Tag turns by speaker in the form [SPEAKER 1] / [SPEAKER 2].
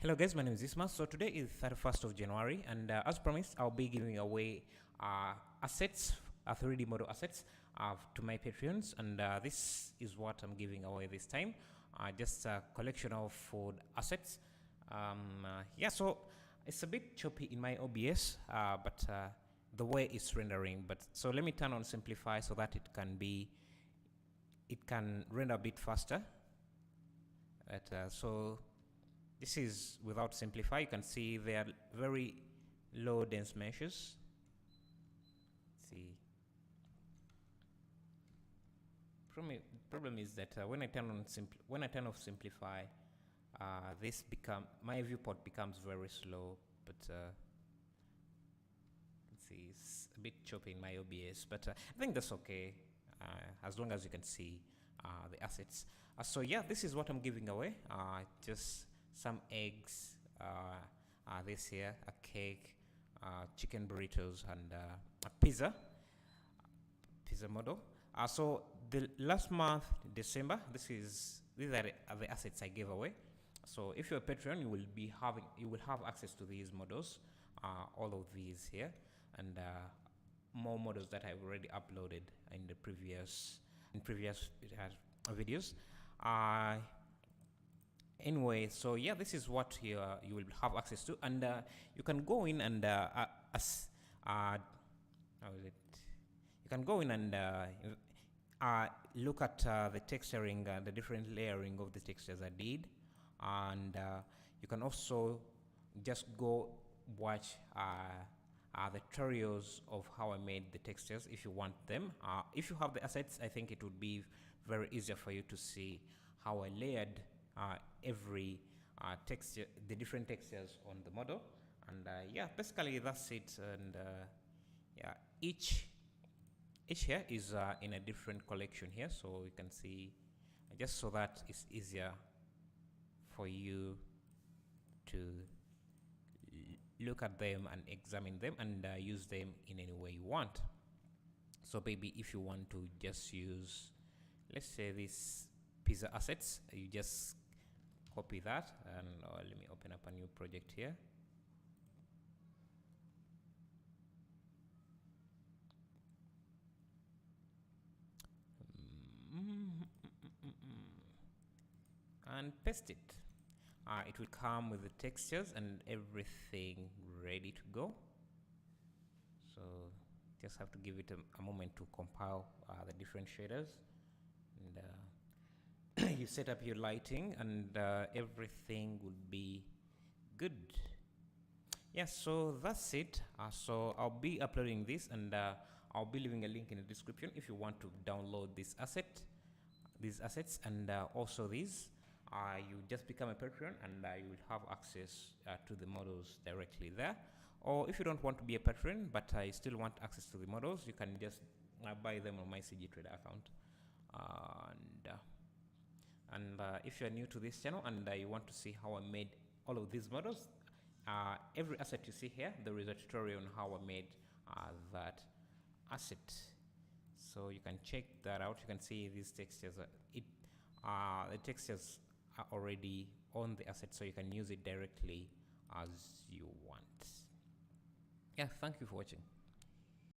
[SPEAKER 1] Hello guys, my name is Isma. So today is 31st of January and as promised, I'll be giving away assets, 3D model assets to my Patreons, and this is what I'm giving away this time. Just a collection of food assets. Yeah, so it's a bit choppy in my OBS, but the way it's rendering. But so let me turn on Simplify so that it can render a bit faster. So this is without Simplify. You can see they are very low dense meshes. Let's see. Problem is that when I turn off Simplify, my viewport becomes very slow. But let's see, it's a bit choppy in my OBS. But I think that's okay as long as you can see the assets. So yeah, this is what I'm giving away. Just some eggs, this here, a cake, chicken burritos, and a pizza model. So the last month, December, these are the assets I gave away. So if you're a Patreon, you will have access to these models, all of these here, and more models that I've already uploaded in the previous videos. Anyway, so yeah, this is what you will have access to, and you can go in and you can go in and look at the texturing, the different layering of the textures I did, and you can also just go watch the tutorials of how I made the textures if you want them. If you have the assets, I think it would be very easier for you to see how I layered every texture, the different textures on the model. And yeah, basically that's it. And yeah, each here is in a different collection here, so you can see, just so that it's easier for you to look at them and examine them and use them in any way you want. So maybe if you want to just use, let's say, this pizza assets, you just copy that, and let me open up a new project here. And paste it. It will come with the textures and everything ready to go. So just have to give it a moment to compile the different shaders, and you set up your lighting, and everything would be good. Yeah, so that's it. So I'll be uploading this, and I'll be leaving a link in the description if you want to download these assets, and also these. You just become a Patreon, and you will have access to the models directly there. Or if you don't want to be a Patreon, but you still want access to the models, you can just buy them on my CG Trader account. And if you're new to this channel and you want to see how I made all of these models, every asset you see here, there is a tutorial on how I made that asset. So you can check that out. You can see these textures. The textures are already on the asset, so you can use it directly as you want. Yeah, thank you for watching.